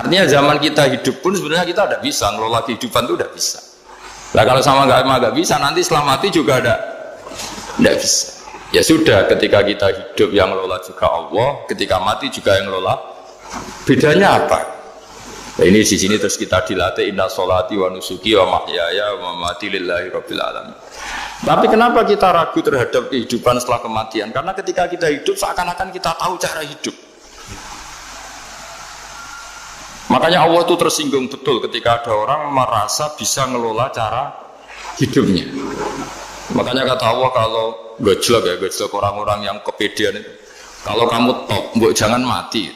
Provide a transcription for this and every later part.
Artinya zaman kita hidup pun sebenarnya kita tidak bisa ngelola kehidupan itu tidak bisa. Nah kalau sama nggak bisa, nanti setelah mati juga tidak bisa. Ya sudah, ketika kita hidup yang ngelola juga Allah, ketika mati juga yang ngelola. Bedanya apa? Nah, ini di sini terus kita dilatih inna sholati wa nusuki wa mahyaya wa mamati lillahi rabbil alamin. Tapi kenapa kita ragu terhadap kehidupan setelah kematian? Karena ketika kita hidup seakan-akan kita tahu cara hidup. Makanya Allah itu tersinggung betul ketika ada orang merasa bisa ngelola cara hidupnya. Makanya kata Allah, kalau gojlok orang-orang yang kepedean itu, kalau kamu top, mbok jangan mati.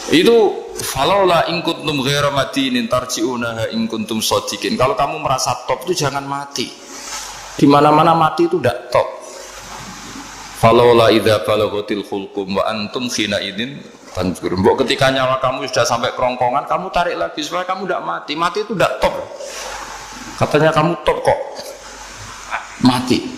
Itu falaula in kuntum ghairu madinin tarji'unaha in kuntum shadiqin. Kalau kamu merasa top itu jangan mati. Di mana-mana mati itu tidak top. Falaula idza balaghatil khulqum wa antum khina idin tanzur. Mbok ketika nyawa kamu sudah sampai kerongkongan, kamu tarik lagi supaya kamu tidak mati. Mati itu tidak top. Katanya kamu top kok. Mati.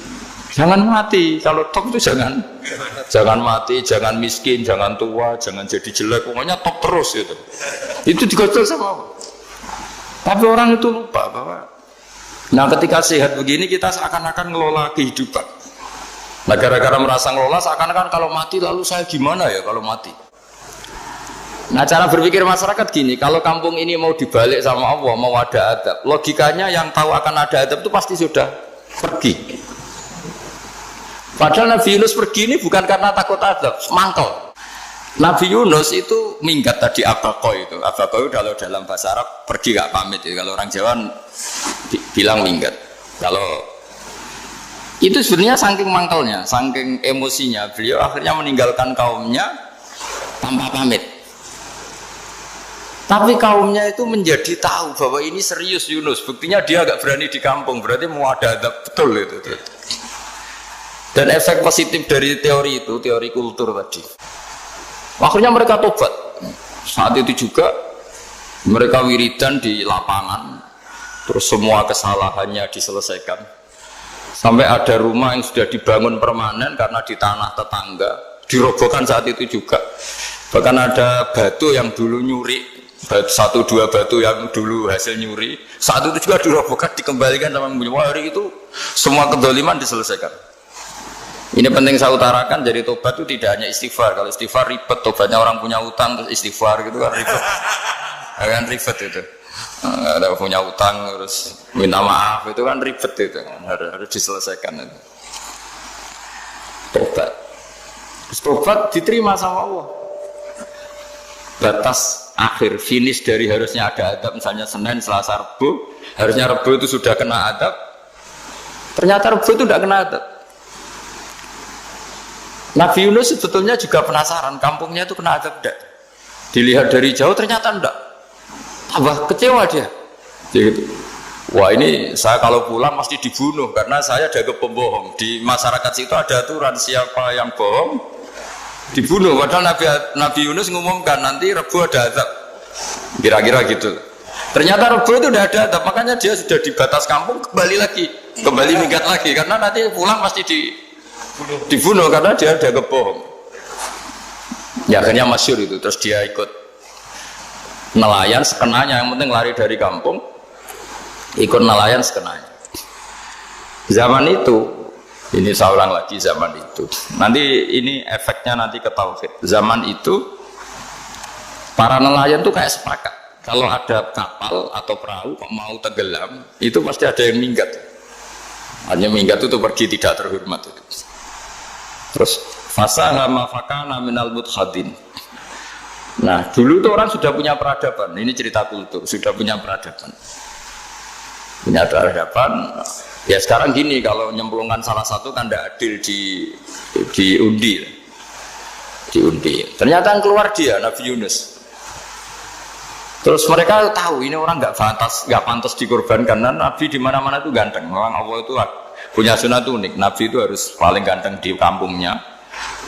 Jangan mati. Kalau top itu jangan mati, jangan miskin, jangan tua, jangan jadi jelek. Pokoknya top terus gitu. Itu digocol sama Allah. Tapi orang itu lupa bahwa nah ketika sehat begini kita seakan-akan ngelola kehidupan. Nah gara-gara merasa ngelola seakan-akan kalau mati lalu saya gimana ya kalau mati. Nah cara berpikir masyarakat gini, kalau kampung ini mau dibalik sama Allah, mau ada adab, logikanya yang tahu akan ada adab itu pasti sudah pergi. Padahal Nabi Yunus pergi ini bukan karena takut adab, mangkel. Nabi Yunus itu minggat tadi abaqo itu. Abaqo itu kalau dalam bahasa Arab pergi gak pamit ya. Kalau orang Jawa bilang minggat. Kalau itu sebenarnya saking mangkelnya, saking emosinya, beliau akhirnya meninggalkan kaumnya tanpa pamit. Tapi kaumnya itu menjadi tahu bahwa ini serius Yunus. Buktinya dia agak berani di kampung, berarti mau ada adab betul itu. Dan efek positif dari teori itu, teori kultur tadi. Akhirnya mereka tobat. Saat itu juga mereka wiridan di lapangan, terus semua kesalahannya diselesaikan. Sampai ada rumah yang sudah dibangun permanen karena di tanah tetangga, dirobohkan saat itu juga. Bahkan ada batu yang dulu nyuri, satu dua batu yang dulu hasil nyuri, saat itu juga dirobohkan, dikembalikan sama hari itu semua kedoliman diselesaikan. Ini penting saya utarakan, jadi tobat itu tidak hanya istighfar. Kalau istighfar ribet, tobatnya orang punya utang terus istighfar gitu kan ribet. Kan ribet itu. Ada punya utang terus minta maaf itu kan ribet itu kan, harus diselesaikan itu. Tobat. Tobat diterima sama Allah. Batas akhir finish dari harusnya ada adab, misalnya Senin, Selasa, Rabu, harusnya Rabu itu sudah kena adab, ternyata Rabu itu tidak kena adab. Nabi Yunus sebetulnya juga penasaran kampungnya itu kena adab tidak, dilihat dari jauh ternyata tidak, tambah kecewa dia. Gitu. Wah ini saya kalau pulang pasti dibunuh karena saya jaga pembohong. Di masyarakat situ ada aturan siapa yang bohong dibunuh. Padahal Nabi Yunus ngumumkan nanti Rebu ada azab. Kira-kira gitu. Ternyata Rebu itu udah ada azab, makanya dia sudah di batas kampung kembali minggat lagi karena nanti pulang pasti dibunuh karena dia ada kebohong. Ya akhirnya masyhur itu, terus dia ikut nelayan sekenanya, yang penting lari dari kampung, ikut nelayan sekenanya. Zaman itu, ini saya ulang lagi zaman itu. Nanti ini efeknya nanti ke tauhid. Zaman itu para nelayan tuh kayak sepakat. Kalau ada kapal atau perahu kok mau tenggelam, itu pasti ada yang minggat. Hanya minggat itu pergi tidak terhormat itu. Terus fasahama fakana minal mudkhadin. Nah dulu tuh orang sudah punya peradaban. Ini cerita kultur, sudah punya peradaban. Punya peradaban. Ya sekarang gini, kalau nyemplungkan salah satu kan tidak adil diundi. Ternyata yang keluar dia Nabi Yunus. Terus mereka tahu ini orang nggak pantas dikorbankan karena Nabi di mana-mana itu ganteng. Memang Allah itu punya sunat unik. Nabi itu harus paling ganteng di kampungnya.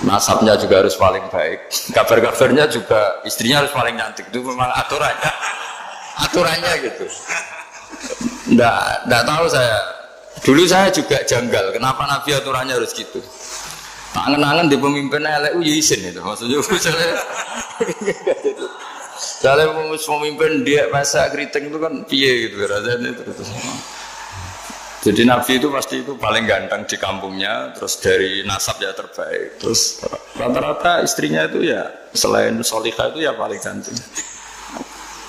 Nasabnya juga harus paling baik. Kabar-kabarnya juga istrinya harus paling cantik. Itu memang aturannya gitu. Nggak tahu saya. Dulu saya juga janggal. Kenapa Nabi aturannya harus gitu? Angen-angen di pemimpin LU izin itu. Maksudnya Misalnya pemimpin dia masak keriting itu kan piye gitu rasanya terus. Jadi Nabi itu pasti itu paling ganteng di kampungnya, terus dari nasab ya terbaik, terus rata-rata istrinya itu ya selain solihah itu ya paling ganteng.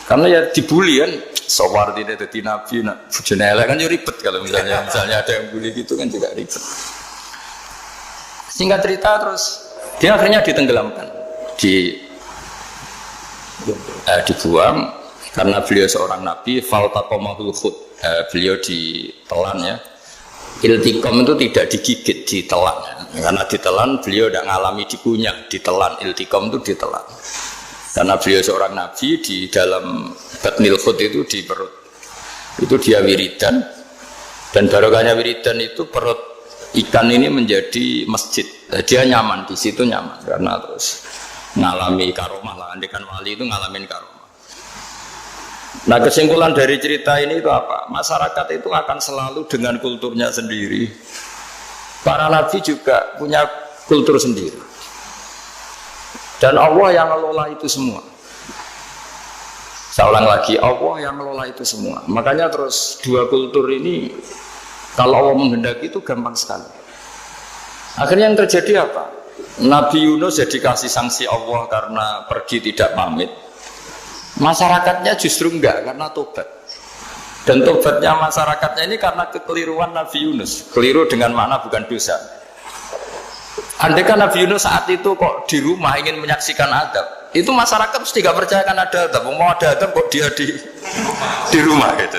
Karena ya dibully kan, sowar tidak jadi Nabi, bujone kan ya ribet kalau misalnya ada yang bully gitu kan juga ribet. Singkat cerita terus dia akhirnya ditenggelamkan, dibuang karena beliau seorang Nabi, faltaqamahul khut. Beliau ditelan ya. Iltiqam itu tidak digigit, ditelan ya. Karena ditelan beliau tidak mengalami dikunyah, ditelan. Iltiqam itu ditelan. Karena beliau seorang Nabi di dalam batnil khut itu di perut. Itu dia wiridan. Dan barokahnya wiridan itu perut ikan ini menjadi masjid. Dia nyaman di situ nyaman karena terus ngalami karomah lah. Andekan wali itu ngalamin karomah. Nah kesimpulan dari cerita ini itu apa? Masyarakat itu akan selalu dengan kulturnya sendiri. Para nabi juga punya kultur sendiri. Dan Allah yang mengelola itu semua. Saya ulang lagi, Allah yang mengelola itu semua. Makanya terus dua kultur ini kalau Allah menghendaki itu gampang sekali. Akhirnya yang terjadi apa? Nabi Yunus jadi kasih sanksi Allah karena pergi tidak pamit. Masyarakatnya justru enggak karena tobat. Dan tobatnya masyarakatnya ini karena kekeliruan Nabi Yunus. Keliru dengan makna bukan dosa. Andai kan Nabi Yunus saat itu kok di rumah ingin menyaksikan adab, itu masyarakat mesti gak percaya kan ada adab. Mau ada adab kok dia di rumah gitu.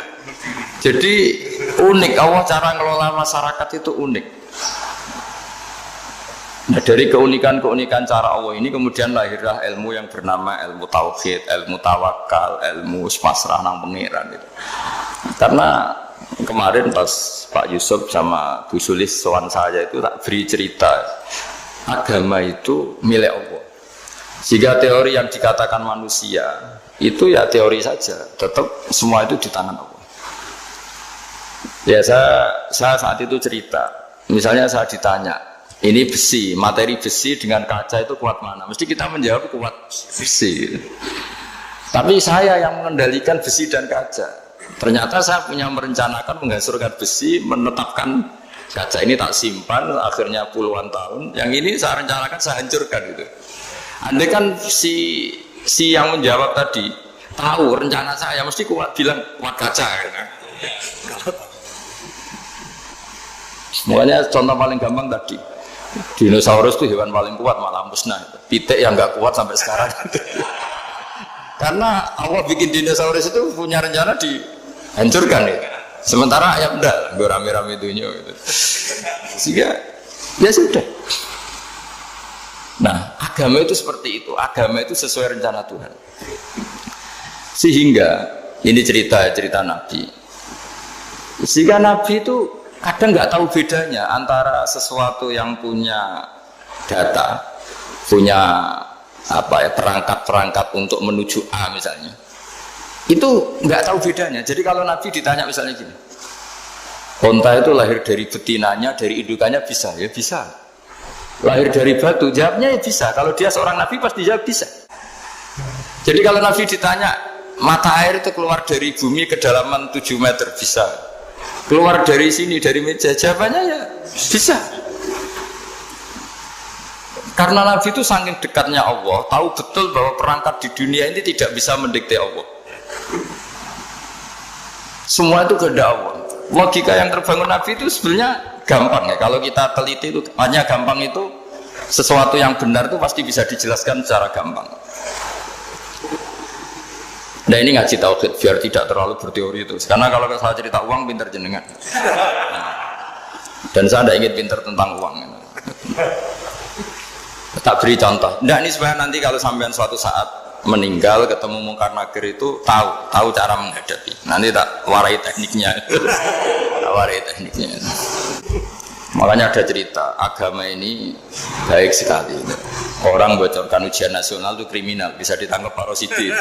Jadi unik, Allah cara ngelola masyarakat itu unik. Nah dari keunikan-keunikan cara Allah ini kemudian lahirlah ilmu yang bernama ilmu tauhid, ilmu tawakal, ilmu pasrah nang pangeran itu. Karena kemarin pas Pak Yusuf sama Bu Sulis sowan saya itu tak beri cerita agama itu milik Allah. Sehingga teori yang dikatakan manusia itu ya teori saja, tetap semua itu di tangan Allah. Ya saya saat itu cerita, misalnya saya ditanya, ini besi, materi besi dengan kaca itu kuat mana? Mesti kita menjawab kuat besi. Tapi saya yang mengendalikan besi dan kaca. Ternyata saya punya merencanakan menghancurkan besi, menetapkan kaca ini tak simpan, akhirnya puluhan tahun. Yang ini saya rencanakan saya hancurkan gitu. Andai kan si yang menjawab tadi tahu rencana saya, mesti kuat bilang kuat kaca. Gitu. Semuanya contoh paling gampang tadi. Dinosaurus itu hewan paling kuat malah musnah. Pitik yang nggak kuat sampai sekarang. Karena Allah bikin dinosaurus itu punya rencana dihancurkan ya. Sementara ayam enggak, gue rame-rame itunya gitu. Sehingga ya sudah. Nah, agama itu seperti itu. Agama itu sesuai rencana Tuhan. Sehingga ini cerita Nabi. Sehingga Nabi itu kadang nggak tahu bedanya antara sesuatu yang punya data, punya perangkat-perangkat untuk menuju A misalnya, itu nggak tahu bedanya. Jadi kalau Nabi ditanya misalnya gini, onta itu lahir dari betinanya, dari indukannya bisa, ya bisa. Lahir dari batu, jawabnya ya bisa. Kalau dia seorang Nabi pasti jawab bisa. Jadi kalau Nabi ditanya mata air itu keluar dari bumi kedalaman 7 meter, bisa. Keluar dari sini, dari meja, jawabannya ya bisa. Karena Nabi itu saking dekatnya Allah, tahu betul bahwa perangkat di dunia ini tidak bisa mendikte Allah. Semua itu kehendak Allah. Logika yang terbangun Nabi itu sebenarnya gampang ya. Kalau kita teliti itu hanya gampang itu, sesuatu yang benar itu pasti bisa dijelaskan secara gampang. Nah ini ngaji tauhid biar tidak terlalu berteori itu. Karena kalau saya cerita uang pinter jenengan. Nah, dan saya tidak ingin pinter tentang uang. Tak beri contoh. Nah ini supaya nanti kalau sampean suatu saat meninggal ketemu mungkar nakir itu tahu cara menghadapi. Nanti tak warai tekniknya. Makanya ada cerita agama ini baik sekali. Orang bocorkan ujian nasional itu kriminal, bisa ditangkap Pak Rosidi.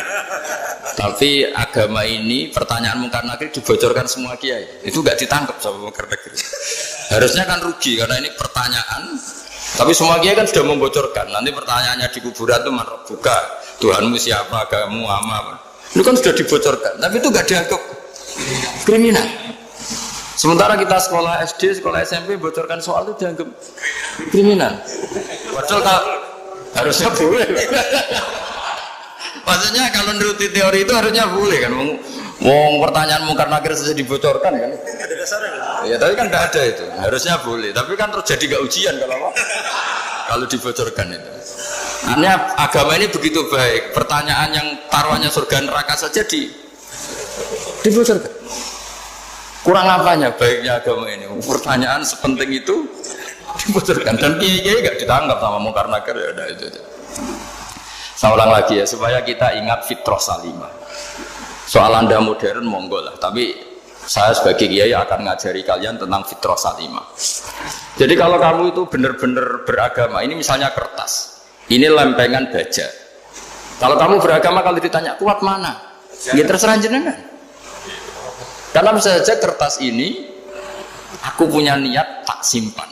Tapi agama ini pertanyaan mungkar nakir dibocorkan semua kiai, itu nggak ditangkap sama mungkar nakir. Harusnya kan rugi karena ini pertanyaan. Tapi semua kiai kan sudah membocorkan. Nanti pertanyaannya di kuburan itu buka Tuhanmu siapa, agamamu apa. Itu kan sudah dibocorkan, tapi itu nggak dianggap kriminal. Sementara kita sekolah SD, sekolah SMP bocorkan soal itu dianggap kriminal. Padahal kalau harusnya boleh. Maksudnya kalau menuruti teori itu harusnya boleh kan. Wong pertanyaan mungkar nakir saja dibocorkan kan. Ada dasarnya kan? Ya tapi kan nggak ada itu. Harusnya boleh. Tapi kan terus jadi nggak ujian kalau dibocorkan itu. Artinya agama ini begitu baik. Pertanyaan yang taruhannya surga neraka saja dibocorkan. Kurang apanya baiknya agama ini? Pertanyaan sepenting itu dibocorkan dan kiai-kiai nggak ditangkap sama mungkar nakir ya udah itu. Saya ulang lagi ya supaya kita ingat fitrah salimah. Soal Anda modern monggo lah, tapi saya sebagai kiai akan ngajari kalian tentang fitrah salimah. Jadi kalau kamu itu benar-benar beragama, ini misalnya kertas, ini lempengan baja. Kalau kamu beragama kalau ditanya kuat mana, ya terserah jenengan. Karena bisa saja kertas ini aku punya niat tak simpan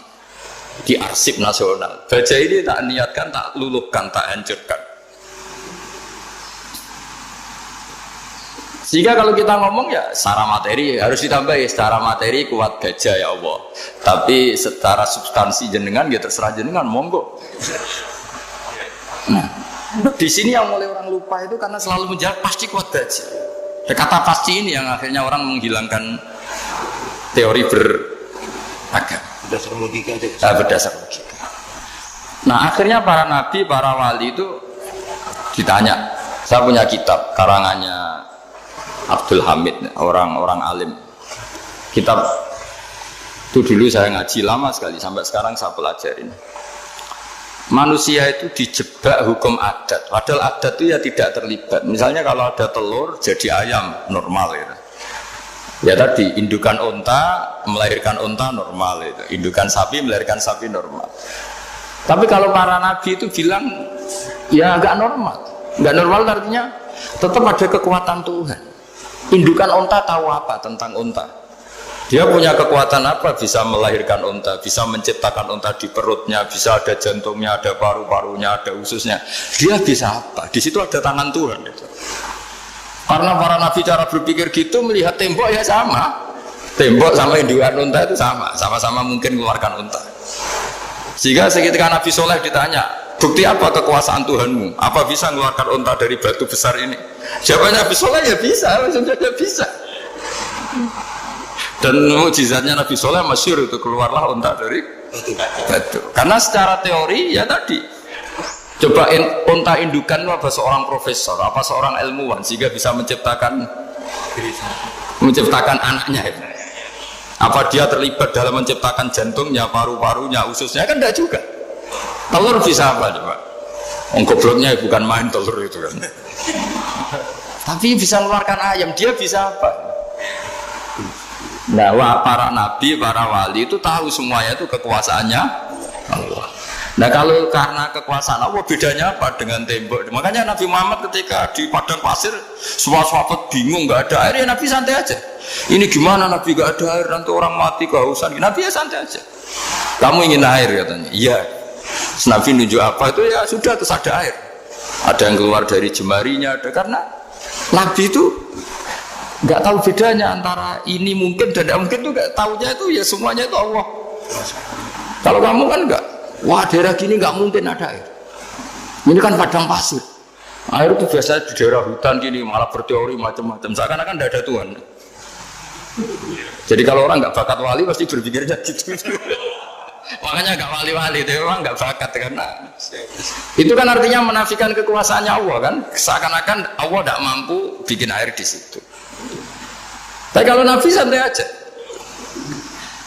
di arsip nasional. Baja ini tak niatkan, tak luluhkan, tak hancurkan. Sehingga kalau kita ngomong ya secara materi harus ditambah ya, secara materi kuat baja ya Allah. Tapi secara substansi jenengan ya terserah jenengan monggo. Nah, di sini yang mulai orang lupa itu karena selalu menjawab pasti kuat baja. Kata pasti ini yang akhirnya orang menghilangkan teori beragama. Berdasar logika. Berdasar logika. Nah akhirnya para nabi, para wali itu ditanya. Saya punya kitab karangannya Abdul Hamid, orang alim. Kitab itu dulu saya ngaji lama sekali, sampai sekarang saya pelajarin. Manusia itu dijebak hukum adat, padahal adat itu ya tidak terlibat. Misalnya kalau ada telur jadi ayam normal gitu. Ya tadi indukan unta melahirkan unta normal itu, indukan sapi melahirkan sapi normal. Tapi kalau para nabi itu bilang ya nggak normal, nggak normal artinya tetap ada kekuatan Tuhan. Indukan unta tahu apa tentang unta? Dia punya kekuatan apa? Bisa melahirkan unta, bisa menciptakan unta di perutnya, bisa ada jantungnya, ada paru-parunya, ada ususnya. Dia bisa apa? Di situ ada tangan Tuhan. Itu. Karena para nabi cara berpikir gitu melihat tembok ya sama. Tembok sama indukan unta itu sama, sama-sama mungkin mengeluarkan unta. Sehingga ketika Nabi Soleh ditanya, bukti apa kekuasaan Tuhanmu? Apa bisa mengeluarkan unta dari batu besar ini? Jawabannya Nabi Soleh ya bisa, ya bisa. Dan mukjizatnya Nabi Soleh masyhur itu keluarlah unta dari batu. Karena secara teori ya tadi coba unta indukan apa seorang profesor, apa seorang ilmuwan sehingga bisa menciptakan anaknya itu. Apa dia terlibat dalam menciptakan jantungnya, paru-parunya, ususnya kan tidak juga. Telur bisa apa coba? Gobloknya bukan main telur itu kan. Tapi bisa mengeluarkan ayam, dia bisa apa? Nah, para nabi, para wali itu tahu semuanya itu kekuasaannya Allah. Nah, kalau karena kekuasaan Allah bedanya apa dengan tembok? Makanya Nabi Muhammad ketika di padang pasir, semua sahabat bingung nggak ada air, ya Nabi santai aja. Ini gimana Nabi nggak ada air, nanti orang mati kehausan. Nabi ya santai aja. Kamu ingin air katanya? Iya. Nabi nunjuk apa itu ya sudah terus ada air. Ada yang keluar dari jemarinya, ada karena Nabi itu nggak tahu bedanya antara ini mungkin dan tidak mungkin tuh nggak tahunya itu ya semuanya itu Allah. Kalau kamu kan nggak, wah daerah gini nggak mungkin ada air. Ini kan padang pasir. Air itu biasanya di daerah hutan gini malah berteori macam-macam. Seakan-akan tidak ada Tuhan. Jadi kalau orang nggak bakat wali pasti berpikirnya gitu. Makanya nggak wali-wali itu memang nggak bakat karena itu kan artinya menafikan kekuasaannya Allah kan. Seakan-akan Allah tidak mampu bikin air di situ. Tapi kalau Nabi santai aja.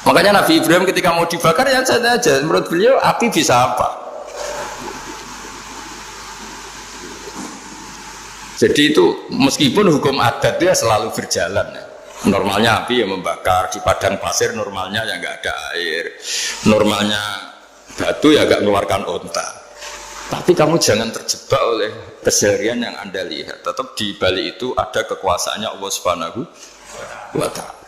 Makanya Nabi Ibrahim ketika mau dibakar ya santai aja. Menurut beliau api bisa apa? Jadi itu meskipun hukum adat dia selalu berjalan. Normalnya api yang membakar di padang pasir, normalnya ya nggak ada air. Normalnya batu ya nggak mengeluarkan unta. Tapi kamu jangan terjebak oleh keseharian yang Anda lihat. Tetap di balik itu ada kekuasaannya Allah Subhanahu wa Ta'ala.